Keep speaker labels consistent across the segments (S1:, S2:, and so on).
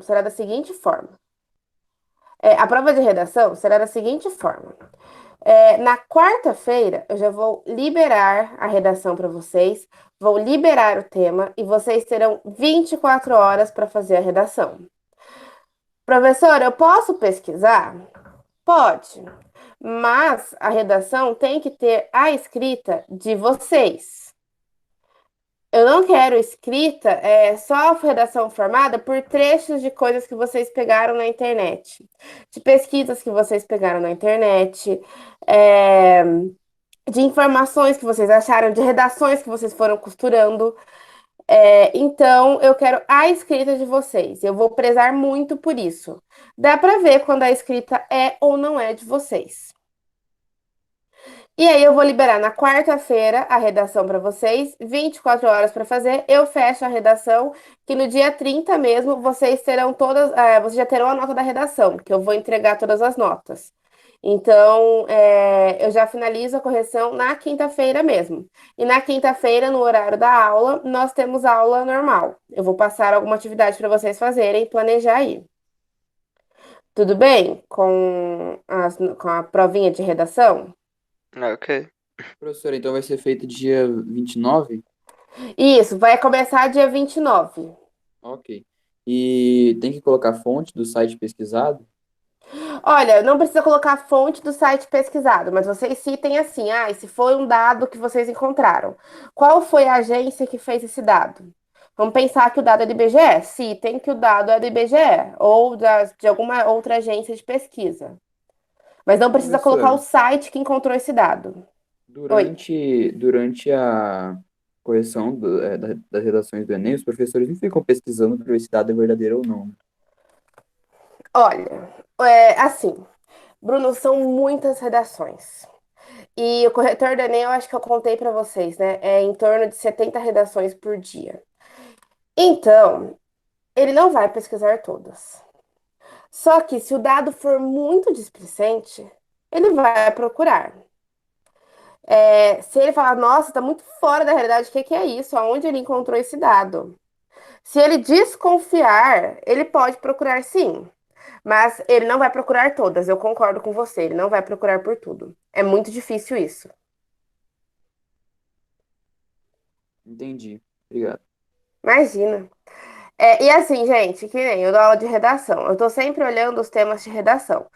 S1: será da seguinte forma. A prova de redação será da seguinte forma. Na quarta-feira, eu já vou liberar a redação para vocês, vou liberar o tema e vocês terão 24 horas para fazer a redação. Professor, eu posso pesquisar? Pode, mas a redação tem que ter a escrita de vocês. Eu não quero escrita, só redação formada por trechos de coisas que vocês pegaram na internet, de pesquisas que vocês pegaram na internet, é, de informações que vocês acharam, de redações que vocês foram costurando. Então, eu quero a escrita de vocês. Eu vou prezar muito por isso. Dá para ver quando a escrita é ou não é de vocês. E aí eu vou liberar na quarta-feira a redação para vocês, 24 horas para fazer. Eu fecho a redação, que no dia 30 mesmo vocês terão todas, vocês já terão a nota da redação, que eu vou entregar todas as notas. Então, eu já finalizo a correção na quinta-feira mesmo. E na quinta-feira, no horário da aula, nós temos aula normal. Eu vou passar alguma atividade para vocês fazerem, planejar aí. Tudo bem com a provinha de redação?
S2: Ok.
S3: Professora, então vai ser feito dia 29.
S1: Isso, vai começar dia 29.
S3: Ok. E tem que colocar a fonte do site pesquisado?
S1: Olha, não precisa colocar a fonte do site pesquisado, mas vocês citem assim, se foi um dado que vocês encontraram. Qual foi a agência que fez esse dado? Vamos pensar que o dado é do IBGE? Citem que o dado é do IBGE ou de alguma outra agência de pesquisa. Mas não precisa colocar o
S3: Professora,
S1: site que encontrou esse dado. Oi.
S3: durante a correção das redações do Enem, os professores não ficam pesquisando para ver se dado é verdadeiro ou não.
S1: Olha, assim, Bruno, são muitas redações. E o corretor do Enem, eu acho que eu contei para vocês, né? É em torno de 70 redações por dia. Então, ele não vai pesquisar todas. Só que se o dado for muito displicente, ele vai procurar. Se ele falar, nossa, está muito fora da realidade, o que que é isso? Aonde ele encontrou esse dado? Se ele desconfiar, ele pode procurar sim. Mas ele não vai procurar todas, eu concordo com você, ele não vai procurar por tudo. É muito difícil isso.
S3: Entendi. Obrigado.
S1: Imagina. E assim, gente, que nem eu dou aula de redação, eu tô sempre olhando os temas de redação.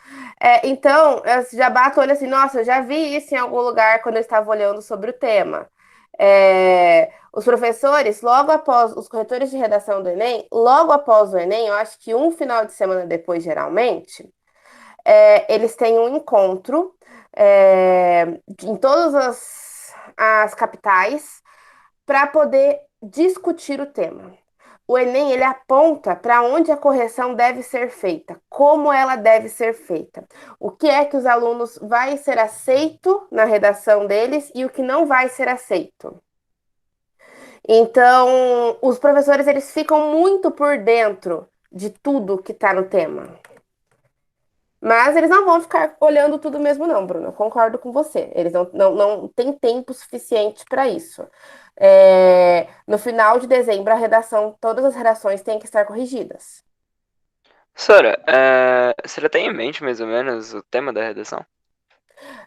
S1: Então, eu já bato o olho assim, nossa, eu já vi isso em algum lugar quando eu estava olhando sobre o tema. Os professores, logo após, os corretores de redação do Enem, logo após o Enem, eu acho que um final de semana depois, geralmente, eles têm um encontro em todas as capitais para poder discutir o tema. O Enem, ele aponta para onde a correção deve ser feita, como ela deve ser feita, o que é que os alunos vai ser aceito na redação deles e o que não vai ser aceito. Então, os professores eles ficam muito por dentro de tudo que está no tema. Mas eles não vão ficar olhando tudo mesmo, não, Bruno. Eu concordo com você. Eles não têm tempo suficiente para isso. No final de dezembro, a redação, todas as redações têm que estar corrigidas.
S2: Sora, você já tem em mente mais ou menos o tema da redação?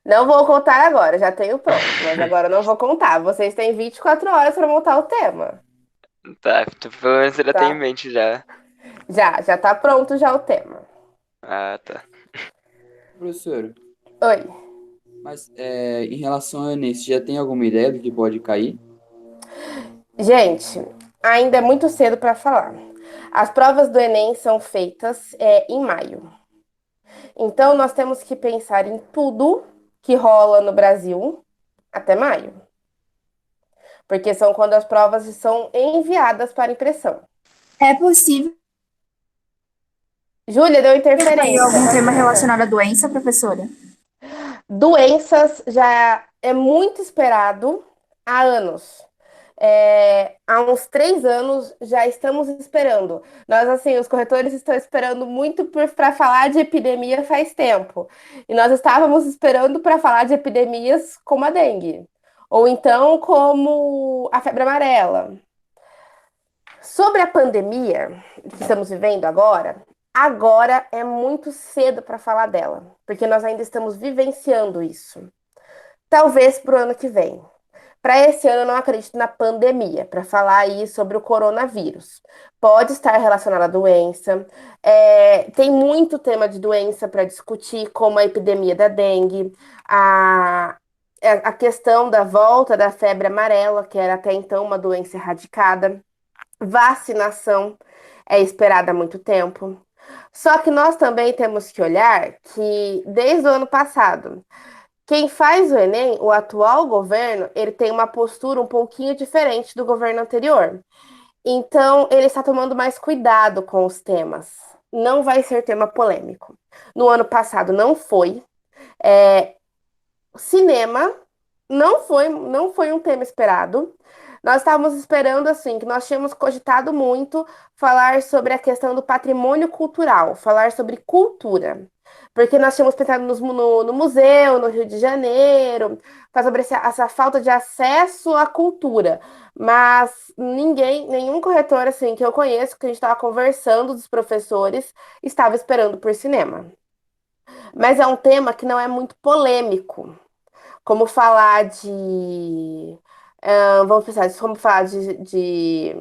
S1: Não vou contar agora, já tenho pronto, mas agora eu não vou contar. Vocês têm 24 horas para montar o tema,
S2: Tá, então pelo menos você já tem em
S1: tá?
S2: mente já.
S1: Já tá pronto já o tema.
S2: Ah, tá.
S3: Professor,
S1: Oi.
S3: mas em relação ao Enem, você já tem alguma ideia do que pode cair?
S1: Gente, ainda é muito cedo para falar. As provas do Enem são feitas em maio. Então, nós temos que pensar em tudo que rola no Brasil até maio, porque são quando as provas são enviadas para impressão.
S4: É possível
S1: Júlia, deu
S4: cair
S1: interferência,
S4: algum
S1: tá
S4: tema
S1: cortando.
S4: relacionado à doença, professora?
S1: Doenças já é muito esperado há anos. Há uns 3 anos já estamos esperando. Nós, assim, os corretores estão esperando muito para falar de epidemia faz tempo. E nós estávamos esperando para falar de epidemias como a dengue, ou então como a febre amarela. Sobre a pandemia que estamos vivendo agora é muito cedo para falar dela, porque nós ainda estamos vivenciando isso. Talvez para o ano que vem. Para esse ano, eu não acredito na pandemia, para falar aí sobre o coronavírus. Pode estar relacionado à doença. Tem muito tema de doença para discutir, como a epidemia da dengue, a, a questão da volta da febre amarela, que era até então uma doença erradicada. Vacinação é esperada há muito tempo. Só que nós também temos que olhar que, desde o ano passado, quem faz o Enem, o atual governo, ele tem uma postura um pouquinho diferente do governo anterior. Então, ele está tomando mais cuidado com os temas. Não vai ser tema polêmico. No ano passado não foi. É, cinema não foi um tema esperado. Nós estávamos esperando, assim, que nós tínhamos cogitado muito falar sobre a questão do patrimônio cultural, falar sobre cultura. Porque nós tínhamos pensado no museu, no Rio de Janeiro, falar sobre essa falta de acesso à cultura. Mas nenhum corretor, assim, que eu conheço, que a gente estava conversando dos professores, estava esperando por cinema. Mas é um tema que não é muito polêmico, como falar de. Vamos pensar, como falar de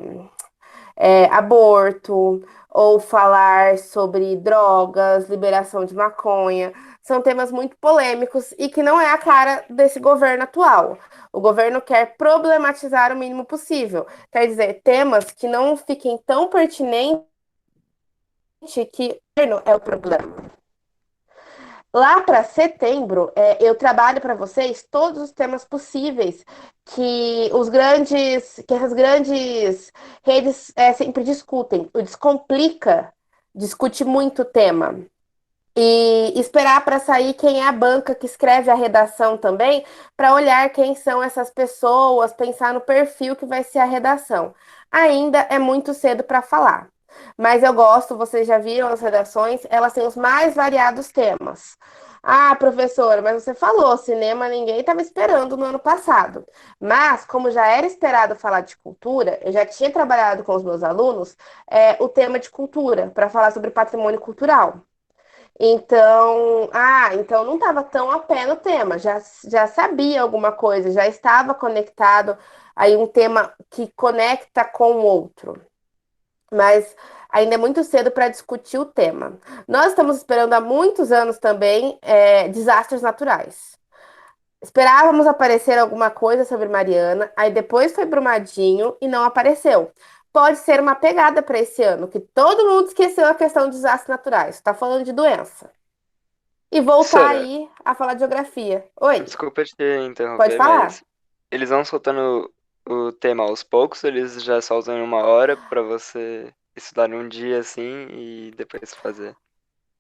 S1: aborto, ou falar sobre drogas, liberação de maconha. São temas muito polêmicos e que não é a cara desse governo atual. O governo quer problematizar o mínimo possível. Quer dizer, temas que não fiquem tão pertinentes que o governo é o problema. Lá para setembro, eu trabalho para vocês todos os temas possíveis que essas grandes redes sempre discutem. O Descomplica discute muito o tema. E esperar para sair quem é a banca que escreve a redação também, para olhar quem são essas pessoas, pensar no perfil que vai ser a redação. Ainda é muito cedo para falar. Mas eu gosto, vocês já viram as redações, elas têm os mais variados temas. Ah, professora, mas você falou, cinema ninguém estava esperando no ano passado. Mas, como já era esperado falar de cultura, eu já tinha trabalhado com os meus alunos o tema de cultura, para falar sobre patrimônio cultural. Então não estava tão a pé no tema, já sabia alguma coisa, já estava conectado aí um tema que conecta com o outro, mas ainda é muito cedo para discutir o tema. Nós estamos esperando há muitos anos também desastres naturais. Esperávamos aparecer alguma coisa sobre Mariana, aí depois foi Brumadinho e não apareceu. Pode ser uma pegada para esse ano, que todo mundo esqueceu a questão de desastres naturais. Está falando de doença. E voltar
S2: Sora,
S1: aí a falar de geografia. Oi,
S2: desculpa te
S1: pode
S2: interromper,
S1: falar?
S2: mas eles vão soltando o tema aos poucos, eles já soltam em uma hora pra você estudar num dia assim e depois fazer.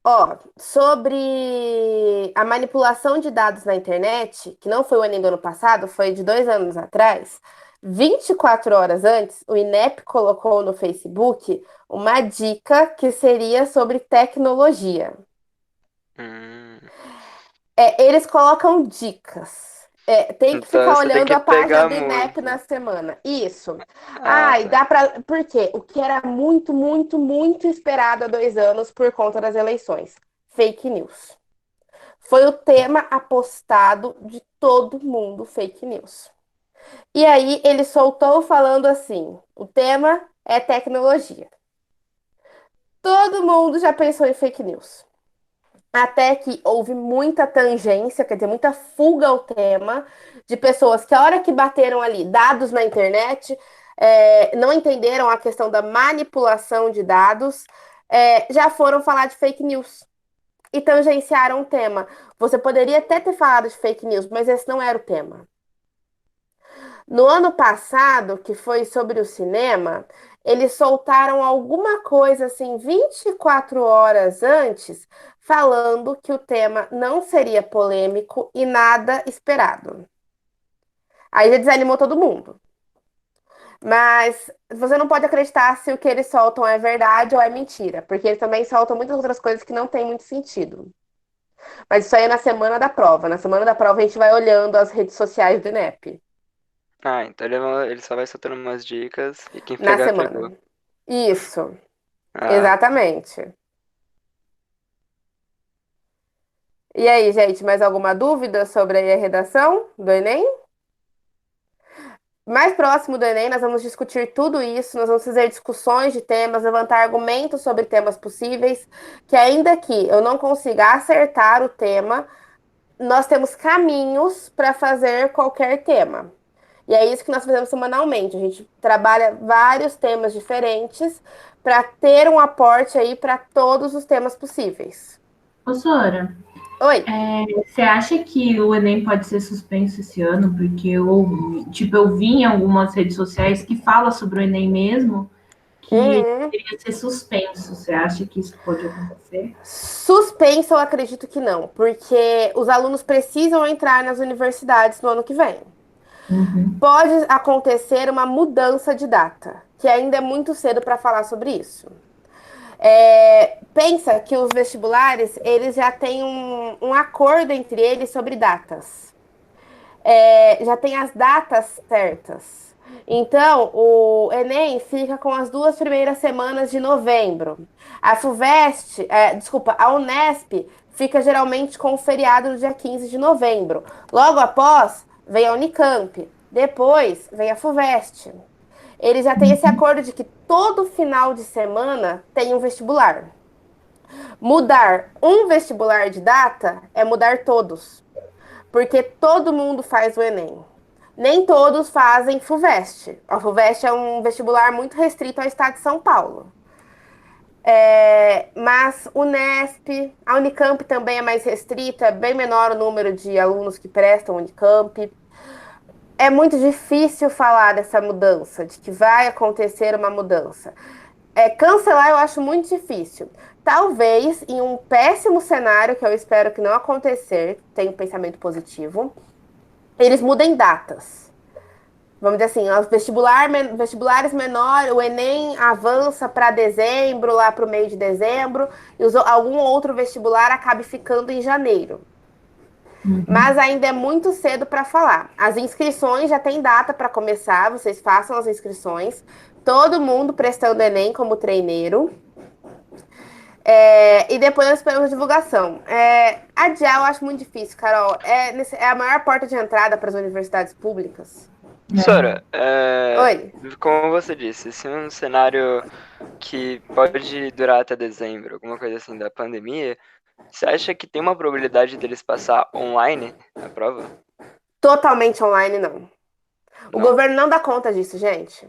S1: Ó, sobre a manipulação de dados na internet, que não foi o Enem do ano passado, foi de 2 anos atrás, 24 horas antes, o INEP colocou no Facebook uma dica que seria sobre tecnologia.
S2: Hum,
S1: Eles colocam dicas. Tem que
S2: então
S1: ficar
S2: você tem
S1: olhando
S2: que
S1: a página
S2: pegar
S1: do INEP na
S2: muito.
S1: semana. Isso.
S2: Ah,
S1: Ah, e
S2: tá.
S1: dá pra. Por quê? O que era muito, muito, muito esperado há 2 anos por conta das eleições. Fake news. Foi o tema apostado de todo mundo, fake news. E aí ele soltou falando assim: o tema é tecnologia. Todo mundo já pensou em fake news. Até que houve muita tangência, quer dizer, muita fuga ao tema, de pessoas que, a hora que bateram ali dados na internet, não entenderam a questão da manipulação de dados, já foram falar de fake news e tangenciaram o tema. Você poderia até ter falado de fake news, mas esse não era o tema. No ano passado, que foi sobre o cinema, eles soltaram alguma coisa assim 24 horas antes, falando que o tema não seria polêmico e nada esperado. Aí já desanimou todo mundo. Mas você não pode acreditar se o que eles soltam é verdade ou é mentira, porque eles também soltam muitas outras coisas que não têm muito sentido. Mas isso aí é na semana da prova. Na semana da prova a gente vai olhando as redes sociais do INEP.
S2: Ah, então ele só vai soltando umas dicas e quem
S1: Na
S2: pegar,
S1: semana.
S2: pegou.
S1: Isso,
S2: Ah,
S1: exatamente. E aí, gente, mais alguma dúvida sobre aí a redação do Enem? Mais próximo do Enem, nós vamos discutir tudo isso, nós vamos fazer discussões de temas, levantar argumentos sobre temas possíveis, que ainda que eu não consiga acertar o tema, nós temos caminhos para fazer qualquer tema. E é isso que nós fazemos semanalmente. A gente trabalha vários temas diferentes para ter um aporte aí para todos os temas possíveis.
S5: Ô, Sora,
S1: Oi.
S5: você acha que o Enem pode ser suspenso esse ano? Porque eu vi em algumas redes sociais que fala sobre o Enem mesmo, que
S1: Uhum.
S5: deveria ser suspenso. Você acha que isso pode acontecer?
S1: Suspenso, eu acredito que não, porque os alunos precisam entrar nas universidades no ano que vem. Pode acontecer uma mudança de data, que ainda é muito cedo para falar sobre isso. Pensa que os vestibulares, eles já têm um acordo entre eles sobre datas. Já tem as datas certas. Então, o Enem fica com as 2 primeiras semanas de novembro. A FUVEST, desculpa, a Unesp fica geralmente com o feriado do dia 15 de novembro. Logo após, vem a Unicamp. Depois, vem a FUVEST. Eles já têm esse acordo de que todo final de semana tem um vestibular. Mudar um vestibular de data é mudar todos, porque todo mundo faz o Enem. Nem todos fazem FUVEST. A FUVEST é um vestibular muito restrito ao estado de São Paulo. Mas Unesp, a Unicamp também é mais restrita, é bem menor o número de alunos que prestam Unicamp. É muito difícil falar dessa mudança, de que vai acontecer uma mudança. Cancelar eu acho muito difícil. Talvez, em um péssimo cenário, que eu espero que não acontecer, tenho um pensamento positivo, eles mudem datas. Vamos dizer assim, os vestibulares menores, o Enem avança para dezembro, lá para o meio de dezembro, e algum outro vestibular acabe ficando em janeiro. Mas ainda é muito cedo para falar. As inscrições já tem data para começar, vocês façam as inscrições. Todo mundo prestando Enem como treineiro. E depois nós esperamos a divulgação. Adiar eu acho muito difícil, Carol. É a maior porta de entrada para as universidades públicas.
S2: Sora,
S1: Oi.
S2: como você disse, se um cenário que pode durar até dezembro, alguma coisa assim da pandemia, você acha que tem uma probabilidade deles passar online a prova?
S1: Totalmente online, não. O
S2: Não.
S1: governo não dá conta disso, gente.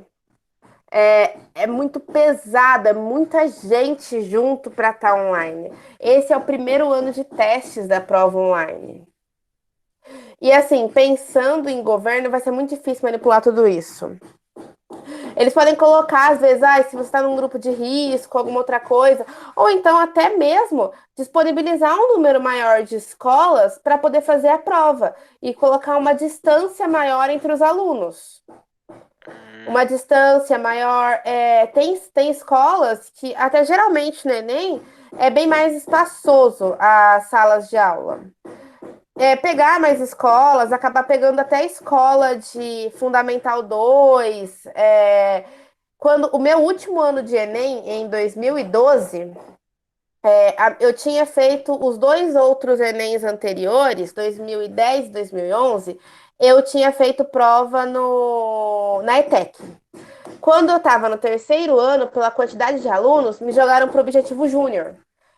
S1: É muito pesado, é muita gente junto para estar online. Esse é o primeiro ano de testes da prova online. E assim, pensando em governo, vai ser muito difícil manipular tudo isso. Eles podem colocar, às vezes, se você está num grupo de risco, alguma outra coisa, ou então até mesmo disponibilizar um número maior de escolas para poder fazer a prova e colocar uma distância maior entre os alunos. Uma distância maior. Tem escolas que, até geralmente no Enem, é bem mais espaçoso as salas de aula. Pegar mais escolas, acabar pegando até escola de Fundamental 2. Quando o meu último ano de Enem, em 2012, eu tinha feito os 2 outros Enems anteriores, 2010 e 2011, eu tinha feito prova na ETEC. Quando eu estava no terceiro ano, pela quantidade de alunos, me jogaram para o Objetivo Júnior.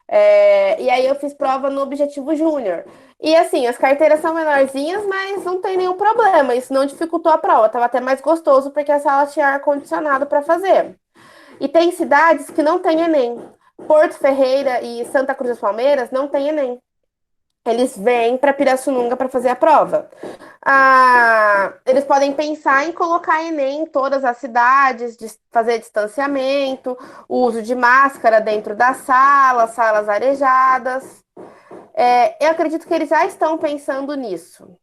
S1: E aí eu fiz prova no Objetivo Júnior. E assim, as carteiras são menorzinhas, mas não tem nenhum problema. Isso não dificultou a prova. Tava até mais gostoso porque a sala tinha ar-condicionado para fazer. E tem cidades que não tem Enem. Porto Ferreira e Santa Cruz das Palmeiras não tem Enem. Eles vêm para Pirassununga para fazer a prova. Eles podem pensar em colocar Enem em todas as cidades, fazer distanciamento, uso de máscara dentro da sala, salas arejadas. Eu acredito que eles já estão pensando nisso,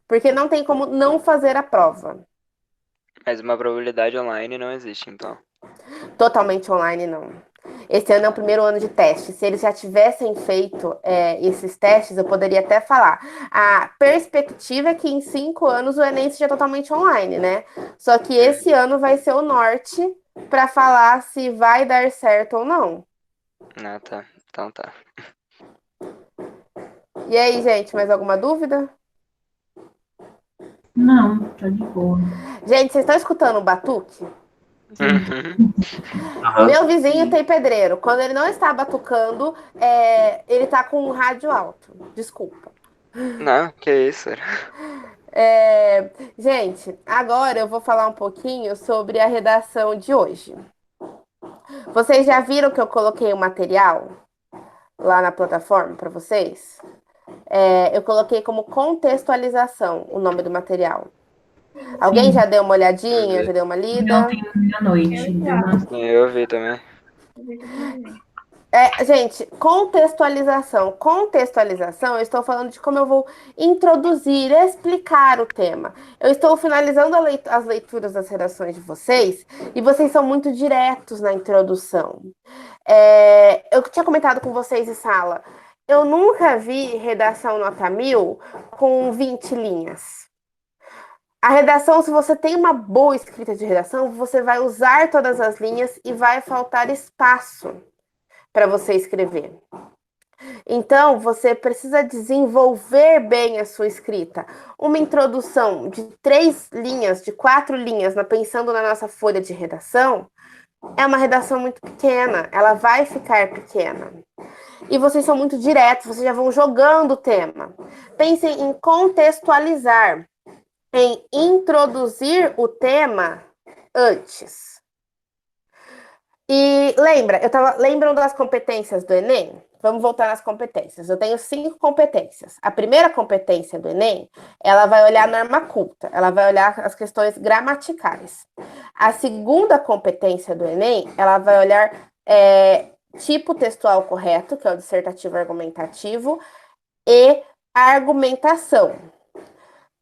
S1: porque não tem como não fazer a prova.
S2: Mas uma probabilidade online não existe, então.
S1: Totalmente online, não. Esse ano é o primeiro ano de teste. Se eles já tivessem feito esses testes, eu poderia até falar. A perspectiva é que em 5 anos o Enem seja totalmente online, né? Só que esse ano vai ser o norte para falar se vai dar certo ou não.
S2: Ah, tá. Então tá.
S1: E aí, gente, mais alguma dúvida?
S5: Não, tá de boa.
S1: Gente, vocês estão escutando o batuque?
S2: Uhum.
S1: Meu vizinho tem pedreiro. Quando ele não está batucando, ele tá com um rádio alto. Desculpa.
S2: Não, que isso.
S1: Gente, agora eu vou falar um pouquinho sobre a redação de hoje. Vocês já viram que eu coloquei o material lá na plataforma para vocês? Eu coloquei como contextualização o nome do material. Alguém
S5: Sim,
S1: já deu uma olhadinha,
S2: ver.
S1: já deu uma
S5: vi
S1: lida?
S5: ontem à noite. Deu uma...
S2: Sim, eu vi também.
S1: Gente, contextualização. Contextualização, eu estou falando de como eu vou introduzir, explicar o tema. Eu estou finalizando as leituras das redações de vocês e vocês são muito diretos na introdução. Eu tinha comentado com vocês em sala, eu nunca vi redação nota 1000 com 20 linhas. A redação, se você tem uma boa escrita de redação, você vai usar todas as linhas e vai faltar espaço para você escrever. Então, você precisa desenvolver bem a sua escrita. Uma introdução de 3 linhas, de 4 linhas, pensando na nossa folha de redação, é uma redação muito pequena. Ela vai ficar pequena. E vocês são muito diretos, vocês já vão jogando o tema. Pensem em contextualizar, em introduzir o tema antes. E lembram das competências do Enem? Vamos voltar nas competências. Eu tenho 5 competências. A primeira competência do Enem, ela vai olhar a norma culta, ela vai olhar as questões gramaticais. A segunda competência do Enem, ela vai olhar tipo textual correto, que é o dissertativo argumentativo, e argumentação.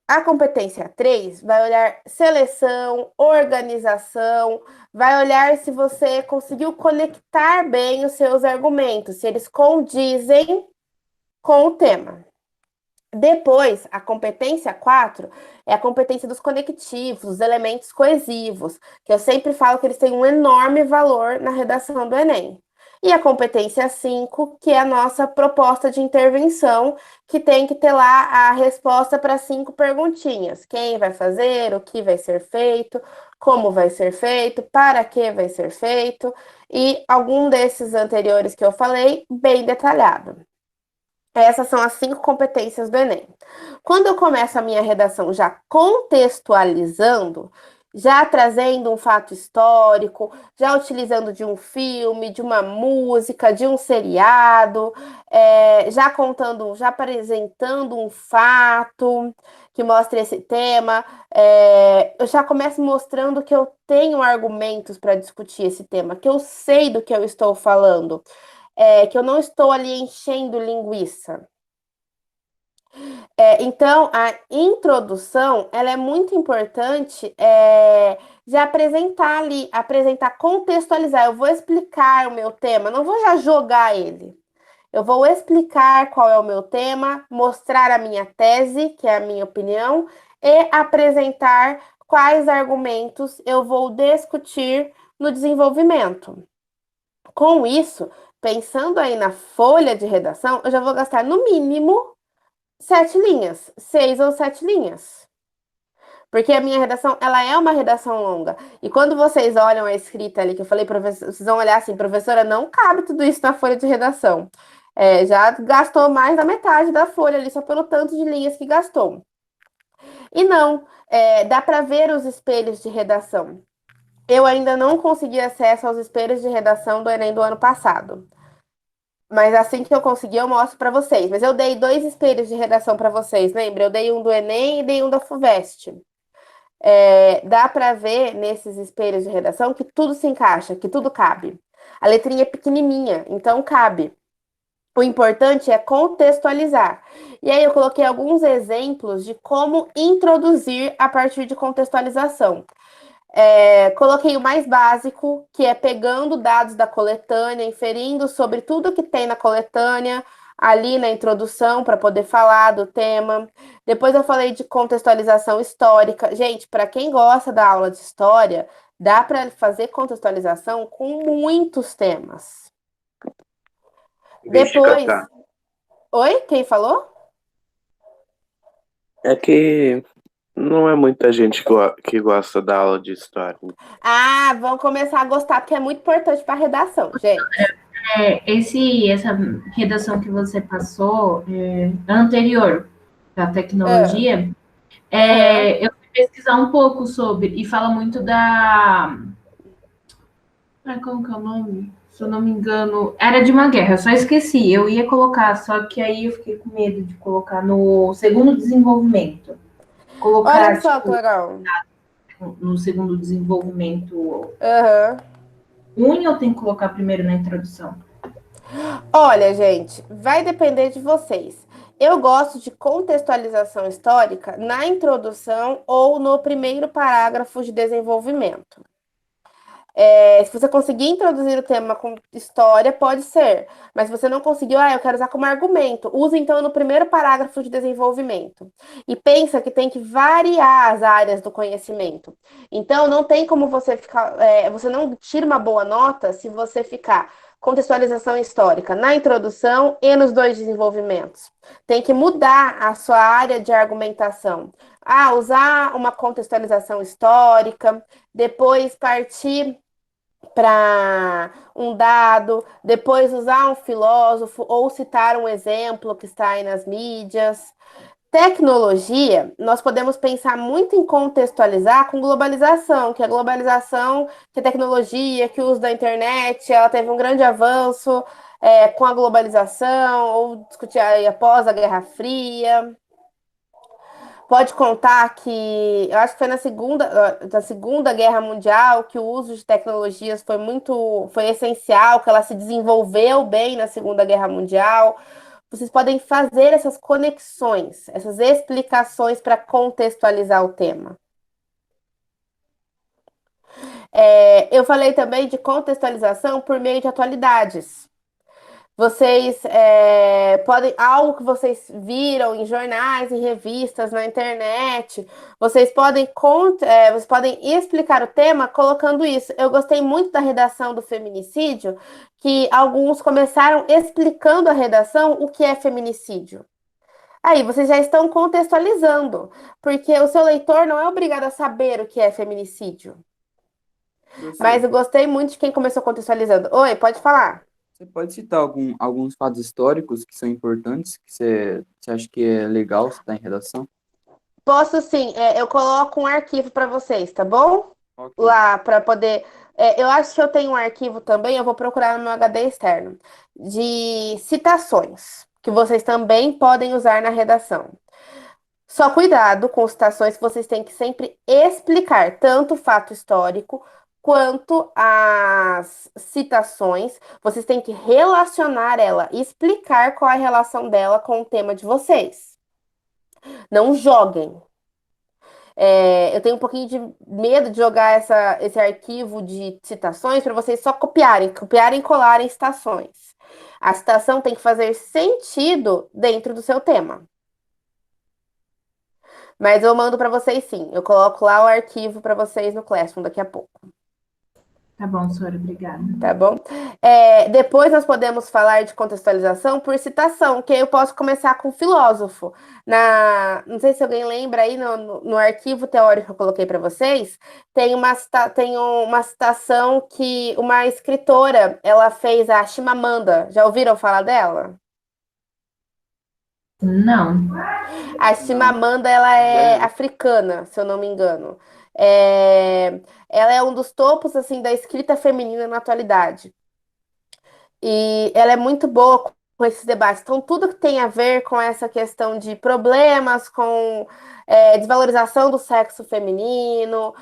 S1: A competência 3 vai olhar seleção, organização, vai olhar se você conseguiu conectar bem os seus argumentos, se eles condizem com o tema. Depois, a competência 4 é a competência dos conectivos, dos elementos coesivos, que eu sempre falo que eles têm um enorme valor na redação do Enem. E a competência 5, que é a nossa proposta de intervenção, que tem que ter lá a resposta para 5 perguntinhas. Quem vai fazer, o que vai ser feito, como vai ser feito, para que vai ser feito, e algum desses anteriores que eu falei, bem detalhado. Essas são as 5 competências do Enem. Quando eu começo a minha redação já contextualizando, já trazendo um fato histórico, já utilizando de um filme, de uma música, de um seriado, já contando, já apresentando um fato que mostre esse tema, eu já começo mostrando que eu tenho argumentos para discutir esse tema, que eu sei do que eu estou falando. Que eu não estou ali enchendo linguiça. Então, a introdução, ela é muito importante de apresentar ali, contextualizar. Eu vou explicar o meu tema, não vou já jogar ele. Eu vou explicar qual é o meu tema, mostrar a minha tese, que é a minha opinião, e apresentar quais argumentos eu vou discutir no desenvolvimento. Com isso, pensando aí na folha de redação, eu já vou gastar no mínimo 7 linhas, 6 ou 7 linhas. Porque a minha redação, ela é uma redação longa. E quando vocês olham a escrita ali, que eu falei, vocês vão olhar assim, professora, não cabe tudo isso na folha de redação. Já gastou mais da metade da folha ali, só pelo tanto de linhas que gastou. E não, dá para ver os espelhos de redação. Eu ainda não consegui acesso aos espelhos de redação do Enem do ano passado. Mas assim que eu conseguir, eu mostro para vocês. Mas eu dei 2 espelhos de redação para vocês, lembra? Eu dei um do Enem e dei um da FUVEST. Dá para ver nesses espelhos de redação que tudo se encaixa, que tudo cabe. A letrinha é pequenininha, então cabe. O importante é contextualizar. E aí eu coloquei alguns exemplos de como introduzir a partir de contextualização. Coloquei o mais básico, que é pegando dados da coletânea, inferindo sobre tudo que tem na coletânea, ali na introdução, para poder falar do tema. Depois eu falei de contextualização histórica. Gente, para quem gosta da aula de história, Dá para fazer contextualização com muitos temas.
S6: Deixa eu
S1: Depois.
S6: catar.
S1: Oi? Quem falou?
S6: É que não é muita gente que gosta da aula de história.
S1: Ah, vão começar a gostar, porque é muito importante para a redação, gente.
S5: Essa redação que você passou, anterior da
S1: Ah,
S5: tecnologia,
S1: aham.
S5: eu fui pesquisar um pouco sobre, e fala muito da. Ai, como que é o nome? Se eu não me engano, era de uma guerra, eu só esqueci. Eu ia colocar, só que aí eu fiquei com medo de colocar no segundo desenvolvimento.
S1: Olha
S5: Colocar,
S1: só que
S5: tipo,
S1: legal.
S5: no segundo desenvolvimento
S1: Aham.
S5: ruim ou tem que colocar primeiro na introdução?
S1: Olha, gente, vai depender de vocês. Eu gosto de contextualização histórica na introdução ou no primeiro parágrafo de desenvolvimento. Se você conseguir introduzir o tema com história, pode ser. Mas se você não conseguiu, eu quero usar como argumento. Use então no primeiro parágrafo de desenvolvimento. E pensa que tem que variar as áreas do conhecimento. Então, não tem como você ficar. Você não tira uma boa nota se você ficar contextualização histórica na introdução e nos dois desenvolvimentos. Tem que mudar a sua área de argumentação. Usar uma contextualização histórica, depois partir para um dado, depois usar um filósofo ou citar um exemplo que está aí nas mídias. Tecnologia, nós podemos pensar muito em contextualizar com globalização, que a globalização, que a tecnologia, que o uso da internet, ela teve um grande avanço com a globalização, ou discutir aí após a Guerra Fria. Pode contar que eu acho que foi na Segunda Guerra Mundial que o uso de tecnologias foi essencial, que ela se desenvolveu bem na Segunda Guerra Mundial. Vocês podem fazer essas conexões, essas explicações para contextualizar o tema. Eu falei também de contextualização por meio de atualidades. Vocês podem, algo que vocês viram em jornais, em revistas, na internet, vocês podem explicar o tema colocando isso. Eu gostei muito da redação do feminicídio, que alguns começaram explicando a redação o que é feminicídio. Aí, vocês já estão contextualizando, porque o seu leitor não é obrigado a saber o que é feminicídio. Mas
S3: Professor,
S1: eu gostei muito de quem começou contextualizando. Oi, pode falar.
S3: você pode citar alguns fatos históricos que são importantes, que você acha que é legal citar em redação?
S1: Posso sim, eu coloco um arquivo para vocês, tá bom?
S3: Ok.
S1: Lá para poder. Eu acho que eu tenho um arquivo também, eu vou procurar no meu HD externo, de citações, que vocês também podem usar na redação. Só cuidado com citações que vocês têm que sempre explicar tanto o fato histórico quanto as citações. Vocês têm que relacionar ela, explicar qual é a relação dela com o tema de vocês. Não joguem. Eu tenho um pouquinho de medo de jogar esse arquivo de citações para vocês só copiarem e colarem citações. A citação tem que fazer sentido dentro do seu tema. Mas eu mando para vocês sim. Eu coloco lá o arquivo para vocês no Classroom daqui a pouco.
S5: Tá bom, Sora, obrigada.
S1: Tá bom? Depois nós podemos falar de contextualização por citação, que aí eu posso começar com filósofo. Não sei se alguém lembra aí no arquivo teórico que eu coloquei para vocês, tem uma citação que uma escritora ela fez, a Chimamanda. Já ouviram falar dela?
S5: Não.
S1: A Chimamanda, ela é africana, se eu não me engano. Ela é um dos topos assim da escrita feminina na atualidade. E ela é muito boa com esses debates. Então, tudo que tem a ver com essa questão de problemas, com desvalorização do sexo feminino,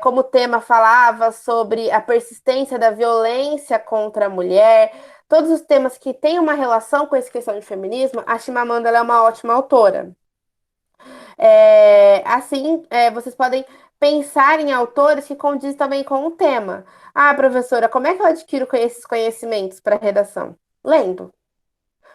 S1: como o tema falava sobre a persistência da violência contra a mulher, todos os temas que têm uma relação com essa questão de feminismo, a Chimamanda ela é uma ótima autora. Vocês podem pensar em autores que condizem também com o tema. Ah, professora, como é que eu adquiro esses conhecimentos para redação? Lendo.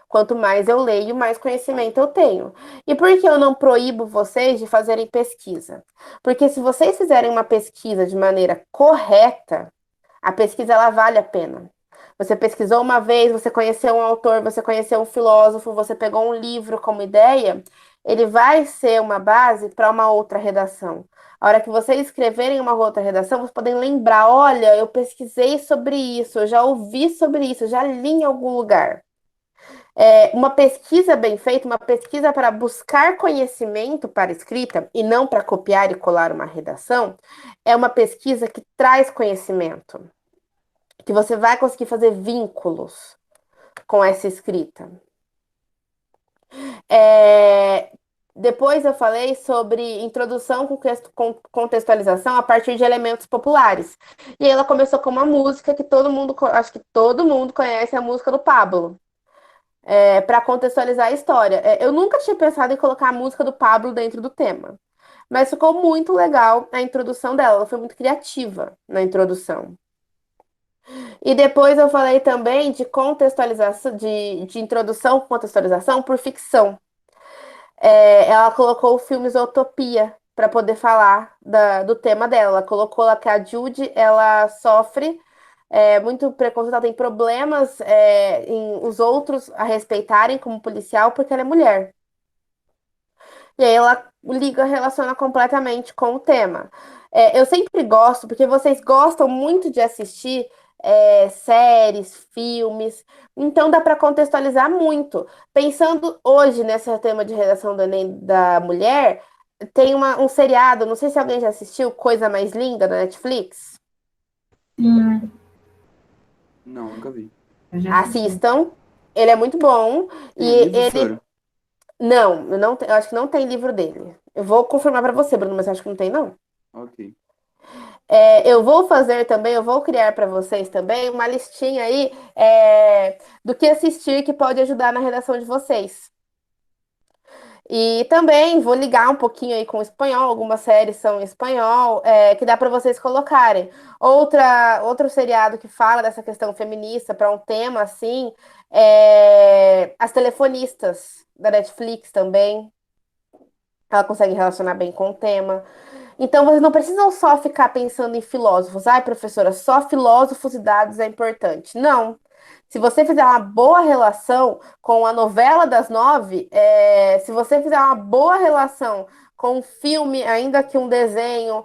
S1: Quanto mais eu leio, mais conhecimento eu tenho. E por que eu não proíbo vocês de fazerem pesquisa? Porque se vocês fizerem uma pesquisa de maneira correta, a pesquisa ela vale a pena. Você pesquisou uma vez, você conheceu um autor, você conheceu um filósofo, você pegou um livro como ideia, ele vai ser uma base para uma outra redação. A hora que vocês escreverem uma outra redação, vocês podem lembrar: olha, eu pesquisei sobre isso, eu já ouvi sobre isso, eu já li em algum lugar. Uma pesquisa bem feita, uma pesquisa para buscar conhecimento para escrita e não para copiar e colar uma redação, é uma pesquisa que traz conhecimento, que você vai conseguir fazer vínculos com essa escrita. É, Depois eu falei sobre introdução com contextualização a partir de elementos populares. E aí ela começou com uma música que todo mundo, acho que todo mundo conhece, a música do Pablo. Para contextualizar a história. Eu nunca tinha pensado em colocar a música do Pablo dentro do tema, mas ficou muito legal a introdução dela. Ela foi muito criativa na introdução. E depois eu falei também de contextualização, de introdução com contextualização por ficção. Ela colocou o filme Zootopia para poder falar do tema dela. Ela colocou lá que a Judy ela sofre muito preconceito, ela tem problemas em os outros a respeitarem como policial porque ela é mulher. E aí ela liga, relaciona completamente com o tema. Eu sempre gosto, porque vocês gostam muito de assistir séries, filmes, então dá para contextualizar muito. Pensando hoje nesse tema de redação do Enem da mulher, tem um seriado, não sei se alguém já assistiu, Coisa Mais Linda, na Netflix.
S5: Sim,
S3: Não, nunca vi.
S5: eu já assisti.
S1: Assistam, ele é muito bom.
S3: Tem
S1: E
S3: livro,
S1: ele.
S3: professora?
S1: Não, eu acho que não tem livro dele. Eu vou confirmar para você, Bruno, mas eu acho que não tem, não.
S3: Ok.
S1: Eu vou fazer também, eu vou criar para vocês também uma listinha aí do que assistir que pode ajudar na redação de vocês. E também vou ligar um pouquinho aí com o espanhol, algumas séries são em espanhol, que dá para vocês colocarem. Outro seriado que fala dessa questão feminista para um tema assim, As Telefonistas, da Netflix também. Ela consegue relacionar bem com o tema. Então, vocês não precisam só ficar pensando em filósofos. Ai, professora, só filósofos e dados é importante. Não. Se você fizer uma boa relação com a novela das nove, se você fizer uma boa relação com um filme, ainda que um desenho,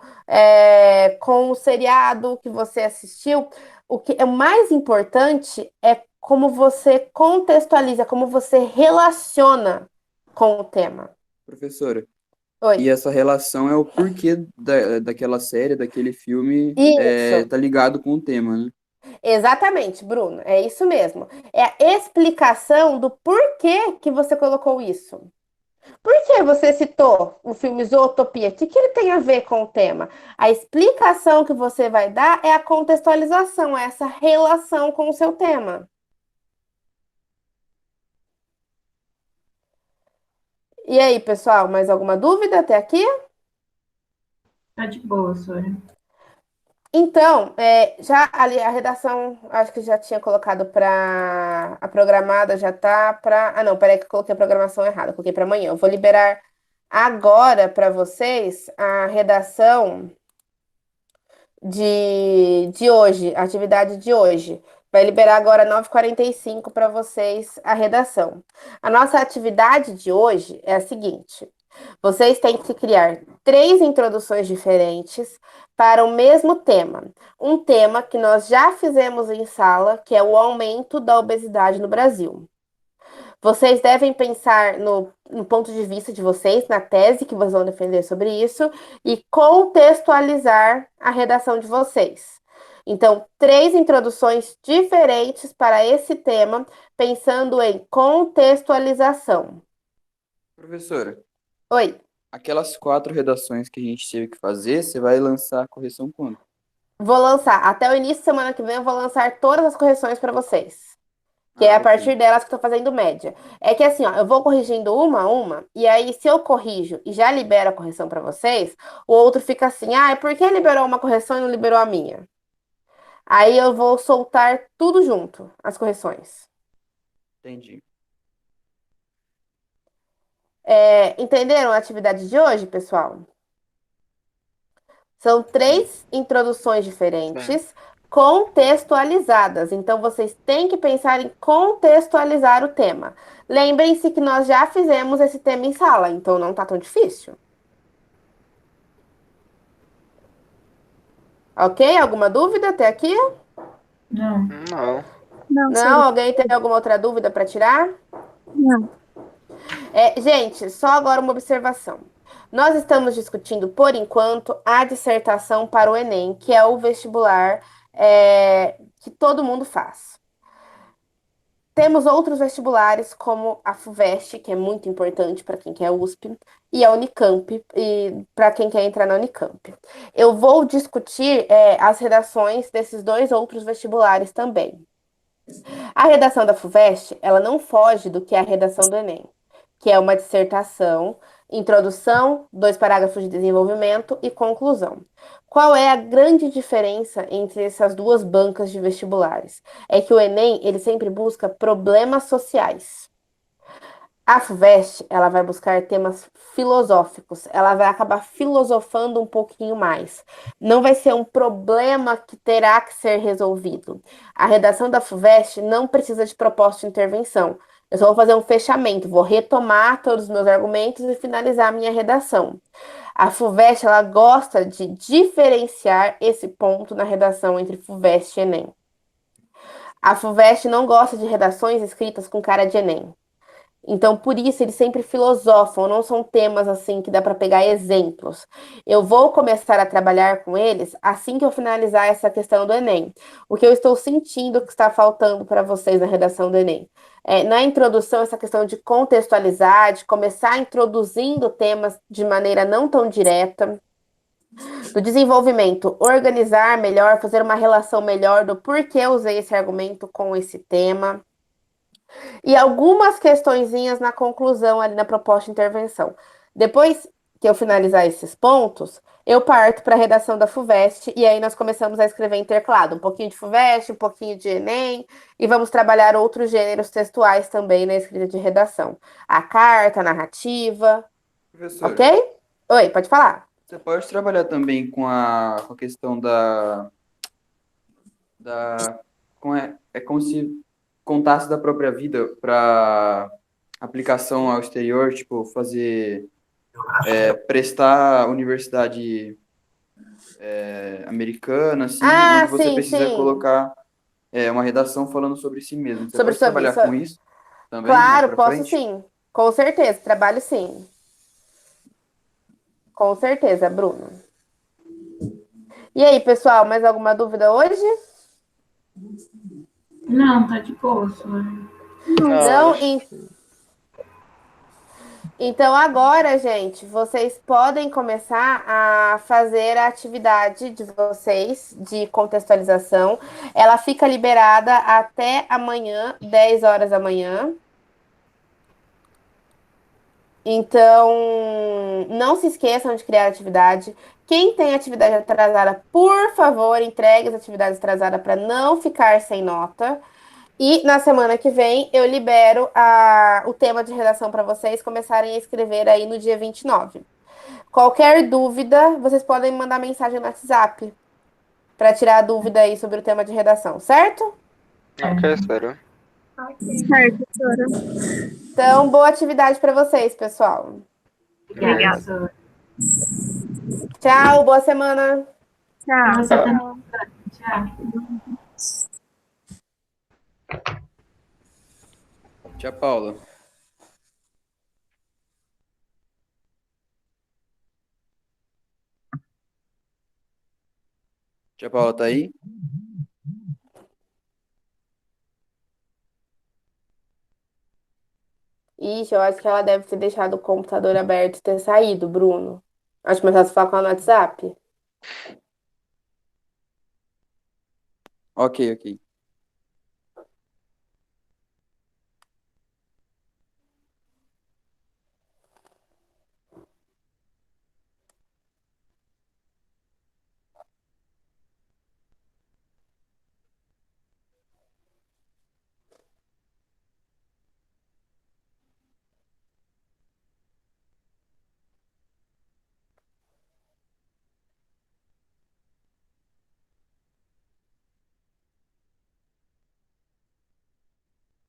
S1: com o seriado que você assistiu, o que é mais importante é como você contextualiza, como você relaciona com o tema.
S3: Professora, e
S1: Oi.
S3: essa relação é o porquê daquela série, daquele filme,
S1: Isso.
S3: tá ligado com o tema, né?
S1: Exatamente, Bruno, é isso mesmo. É a explicação do porquê que você colocou isso. Por que você citou o filme Zootopia? O que ele tem a ver com o tema? A explicação que você vai dar é a contextualização, é essa relação com o seu tema. E aí, pessoal, mais alguma dúvida até aqui?
S5: Tá de boa, Sônia.
S1: Então, já ali a redação, acho que já tinha colocado para a programada, já tá para. Ah, não, peraí que eu coloquei a programação errada, coloquei para amanhã. Eu vou liberar agora para vocês a redação de hoje, a atividade de hoje. Vai liberar agora 9h45 para vocês a redação. A nossa atividade de hoje é a seguinte: vocês têm que criar 3 introduções diferentes para o mesmo tema. Um tema que nós já fizemos em sala, que é o aumento da obesidade no Brasil. Vocês devem pensar no ponto de vista de vocês, na tese que vocês vão defender sobre isso, e contextualizar a redação de vocês. Então, 3 introduções diferentes para esse tema, pensando em contextualização.
S3: Professora,
S1: Oi.
S3: aquelas 4 redações que a gente teve que fazer, você vai lançar a correção quando?
S1: Vou lançar, até o início da semana que vem, eu vou lançar todas as correções para vocês. Que é a
S3: Ok.
S1: partir delas que eu tô fazendo média. É que assim, ó, eu vou corrigindo uma a uma, e aí se eu corrijo e já libero a correção para vocês, o outro fica assim, ah, por que liberou uma correção e não liberou a minha? Aí eu vou soltar tudo junto, as correções.
S3: Entendi.
S1: Entenderam a atividade de hoje, pessoal? São 3 introduções diferentes, contextualizadas. Então, vocês têm que pensar em contextualizar o tema. Lembrem-se que nós já fizemos esse tema em sala, então não tá tão difícil. Ok? Alguma dúvida até aqui?
S5: Não.
S2: Não.
S4: Não,
S1: Não? Alguém tem alguma outra dúvida para tirar?
S4: não.
S1: Gente, só agora uma observação. Nós estamos discutindo, por enquanto, a dissertação para o Enem, que é o vestibular que todo mundo faz. Temos outros vestibulares, como a FUVEST, que é muito importante para quem quer USP, e a Unicamp, e para quem quer entrar na Unicamp. Eu vou discutir as redações desses 2 outros vestibulares também. A redação da FUVEST, ela não foge do que é a redação do Enem, que é uma dissertação, introdução, 2 parágrafos de desenvolvimento e conclusão. Qual é a grande diferença entre essas 2 bancas de vestibulares? É que o Enem, ele sempre busca problemas sociais. A FUVEST, ela vai buscar temas filosóficos, ela vai acabar filosofando um pouquinho mais. Não vai ser um problema que terá que ser resolvido. A redação da FUVEST não precisa de proposta de intervenção. Eu só vou fazer um fechamento, vou retomar todos os meus argumentos e finalizar a minha redação. A FUVEST, ela gosta de diferenciar esse ponto na redação entre FUVEST e Enem. A FUVEST não gosta de redações escritas com cara de Enem. Então, por isso, eles sempre filosofam, não são temas assim que dá para pegar exemplos. Eu vou começar a trabalhar com eles assim que eu finalizar essa questão do Enem. O que eu estou sentindo que está faltando para vocês na redação do Enem. Na introdução, essa questão de contextualizar, de começar introduzindo temas de maneira não tão direta. Do desenvolvimento, organizar melhor, fazer uma relação melhor do porquê eu usei esse argumento com esse tema. E algumas questõezinhas na conclusão ali na proposta de intervenção. Depois que eu finalizar esses pontos, eu parto para a redação da FUVEST e aí nós começamos a escrever intercalado, um pouquinho de FUVEST, um pouquinho de Enem, e vamos trabalhar outros gêneros textuais também na escrita de redação. A carta, a narrativa,
S3: Professor,
S1: ok? Oi, pode falar.
S3: você pode trabalhar também com a questão é como se contasse da própria vida para aplicação ao exterior, tipo, prestar universidade americana, assim, onde você
S1: Sim,
S3: precisa
S1: sim.
S3: colocar uma redação falando sobre si mesmo. Você
S1: Sobre
S3: pode
S1: sua vida.
S3: trabalhar com isso também, mais
S1: Claro,
S3: para
S1: posso
S3: frente?
S1: sim. Com certeza, trabalho sim. Com certeza, Bruno. E aí, pessoal, mais alguma dúvida hoje?
S5: Não, tá de boa, só.
S1: Não?
S2: acho
S1: Então, agora, gente, vocês podem começar a fazer a atividade de vocês de contextualização. Ela fica liberada até amanhã, 10 horas da manhã. Então, não se esqueçam de criar atividade. Quem tem atividade atrasada, por favor, entregue as atividades atrasadas para não ficar sem nota. E na semana que vem eu libero o tema de redação para vocês começarem a escrever aí no dia 29. Qualquer dúvida, vocês podem mandar mensagem no WhatsApp para tirar a dúvida aí sobre o tema de redação, certo?
S2: ok, sério.
S4: Certo, professora.
S1: Então, boa atividade para vocês, pessoal.
S5: Obrigada, professora.
S1: Tchau, boa semana.
S5: Pra
S4: Tchau.
S5: você também. Tchau.
S3: Tia Paula. Tia Paula, tá aí?
S1: Ixi, eu acho que ela deve ter deixado o computador aberto e ter saído, Bruno. Acho que mais fácil falar com ela no WhatsApp.
S3: Ok, ok.